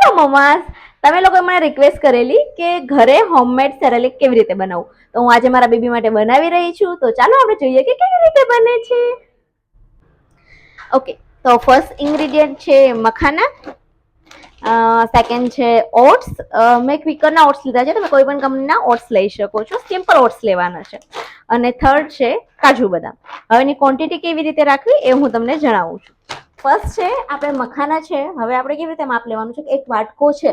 Hello મમાસ, તમે લોકોએ મને રિક્વેસ્ટ કરેલી કે ઘરે હોમમેડ સેરેલેક કેવી રીતે બનાવું, તો હું આજે મારા બેબી માટે બનાવી રહી છું. તો ચાલો આપણે જોઈએ કે કેવી રીતે બને છે. ઓકે, તો ફર્સ્ટ ઇન્ગ્રેડિયન્ટ છે મખાના, સેકન્ડ છે ઓટ્સ. મેં ક્વિકરના ઓટ્સ લીધા છે, તમે કોઈ પણ કંપનીના ઓટ્સ લઈ શકો છો, સિમ્પલ ઓટ્સ લેવાના છે. અને થર્ડ છે કાજુ બદામ. હવે એની ક્વોન્ટિટી કેવી રીતે રાખવી એ હું તમને જણાવું છું. ફર્સ્ટ છે આપણે મખાના છે. હવે આપણે કેવી રીતે માપ લેવાનું છે કે એક વાટકો છે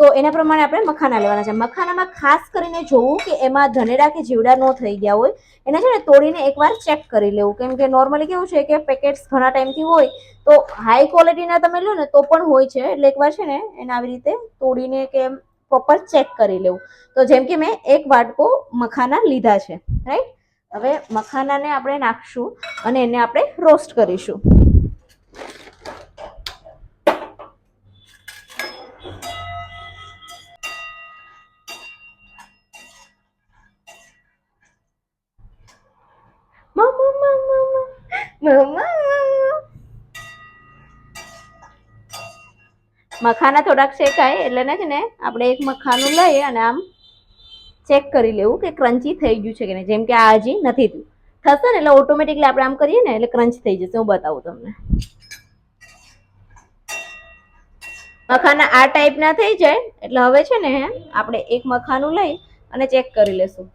તો એના પ્રમાણે આપણે મખાના લેવાના છે. મખાનામાં ખાસ કરીને જોવું કે એમાં ધનેડા કે જીવડા ન થઈ ગયા હોય. એને છે ને તોડીને એકવાર ચેક કરી લેવું, કેમ કે નોર્મલી કેવું છે કે પેકેટ્સ ઘણા ટાઈમથી હોય તો હાઈ ક્વોલિટીના તમે લો ને તો પણ હોય છે. એટલે એકવાર છે ને એને આવી રીતે તોડીને કે પ્રોપર ચેક કરી લેવું. તો જેમ કે મેં એક વાટકો મખાના લીધા છે, રાઈટ. હવે મખાનાને આપણે નાખશું અને એને આપણે રોસ્ટ કરીશું. મખાના થોડાક શેકાય એટલે ને છે ને આપણે એક મખાનું લઈએ અને આમ ચેક કરી લેવું કે ક્રન્ચી થઈ ગયું છે કે નહીં. જેમ કે આ હજી નથી થયું, થશે ને એટલે ઓટોમેટિકલી આપણે આમ કરીએ ને એટલે ક્રંચ થઈ જશે. હું બતાવું તમને. મખાના આ ટાઈપના થઈ જાય એટલે હવે છે ને આપણે એક મખાનું લઈ અને ચેક કરી લેશું.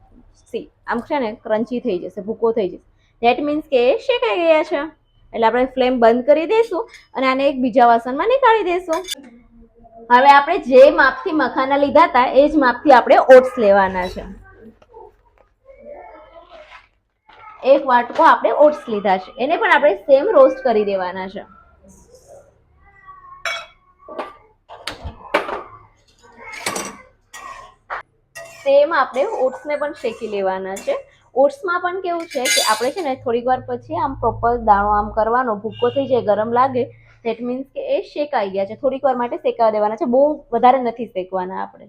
સી આમ છે ને ક્રન્ચી થઈ જશે, ભૂકો થઈ જશે. ધેટ મીન્સ કે એ શેકાઈ ગયા છે. એટલે આપણે ફ્લેમ બંધ કરી દઈશું અને આને એક બીજા વાસણમાં નીકાળી દઈશું. હવે આપણે જે માપથી મખાના લીધા હતા એ જ માપથી આપણે ઓટ્સ લેવાના છે. એક વાટકો આપણે ઓટ્સ લીધા છે, એને પણ આપણે સેમ રોસ્ટ કરી દેવાના છે. સેમ આપણે ઓટ્સને પણ શેકી લેવાના છે. ઓટ્સમાં પણ કેવું છે કે આપણે છે ને થોડીક વાર પછી આમ પ્રોપર દાણો આમ કરવાનો, ભૂકો થઈ જાય, ગરમ લાગે, ધેટ મીન્સ કે એ શેકાઈ ગયા છે. થોડીક વાર માટે શેકાવા દેવાના છે, બહુ વધારે નથી શેકવાના આપણે.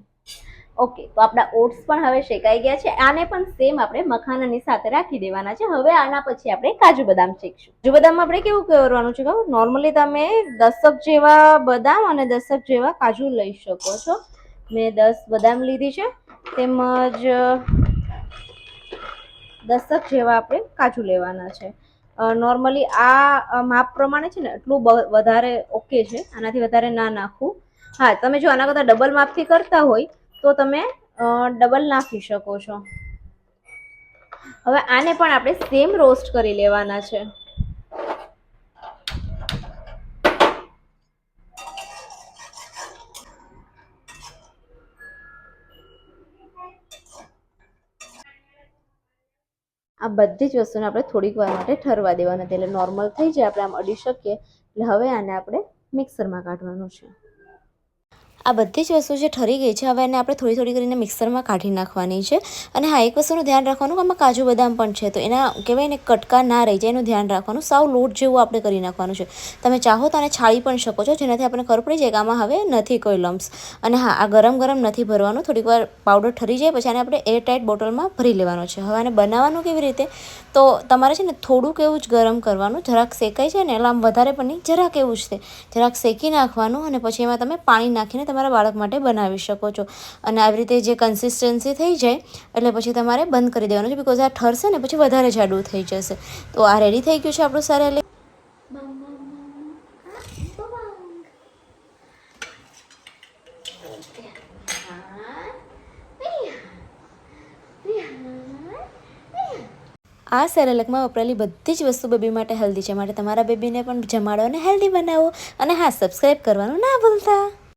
ઓકે, તો આપણા ઓટ્સ પણ હવે શેકાઈ ગયા છે. આને પણ સેમ આપણે મખાનાની સાથે રાખી દેવાના છે. હવે આના પછી આપણે કાજુ બદામ શેકશું. કાજુ બદામમાં આપણે કેવું કરવાનું છે ખબર? નોર્મલી તમે 10 જેવા બદામ અને 10 જેવા કાજુ લઈ શકો છો. મેં 10 બદામ લીધી છે, તેમજ 10 જેવા આપણે કાજુ લેવાના છે. નોર્મલી આ માપ પ્રમાણે છે ને એટલું વધારે ઓકે છે, આનાથી વધારે ના નાખવું. હા, તમે જો આના કરતાં ડબલ માપથી કરતા હોય તો તમે ડબલ નાખી શકો છો. હવે આને પણ આપણે સેમ રોસ્ટ કરી લેવાના છે. આ બધી જ વસ્તુને આપણે થોડીક વાર માટે ઠરવા દેવાના, એટલે નોર્મલ થઈ જાય, આપણે આમ અડી શકીએ. એટલે હવે આને આપણે મિક્સરમાં કાઢવાનું છે. આ બધી જ વસ્તુ જે ઠરી ગઈ છે હવે એને આપણે થોડી થોડી કરીને મિક્સરમાં કાઢી નાખવાની છે. અને હા, એક વસ્તુનું ધ્યાન રાખવાનું કે આમાં કાજુ બદામ પણ છે તો એના કહેવાય ને કટકા ના રહી જાય એનું ધ્યાન રાખવાનું. સાવ લોટ જેવું આપણે કરી નાખવાનું છે. તમે ચાહો તો આને છાળી પણ શકો છો, જેનાથી આપણને ખબર પડી જાય કે આમાં હવે નથી કોઈ લમ્સ. અને હા, આ ગરમ ગરમ નથી ભરવાનું, થોડીક વાર પાવડર ઠરી જાય પછી આને આપણે એરટાઇટ બોટલમાં ભરી લેવાનો છે. હવે આને બનાવવાનું કેવી રીતે, તો તમારે છે ને થોડુંક એવું જ ગરમ કરવાનું, જરાક શેકાઈ જાય ને એટલે આમ વધારે પણ નહીં, જરાક એવું જ છે, જરાક શેકી નાખવાનું. અને પછી એમાં તમે પાણી નાખીને તમારા બાળક માટે બનાવી શકો છો. અને આવી રીતે જે કન્સિસ્ટન્સી થઈ જાય એટલે પછી તમારે બંધ કરી દેવાનું છે, બિકોઝ આ ઠરશે ને પછી વધારે જાડું થઈ જશે. તો આ રેડી થઈ ગયું છે આપણું સેરેલેક. આ સેરેલેકમાં વપરાયેલી બધી જ વસ્તુ બેબી માટે હેલ્ધી છે, માટે તમારા બેબીને પણ જમાડો અને હેલ્ધી બનાવો. અને હા, સબસ્ક્રાઈબ કરવાનું ના ભૂલતા.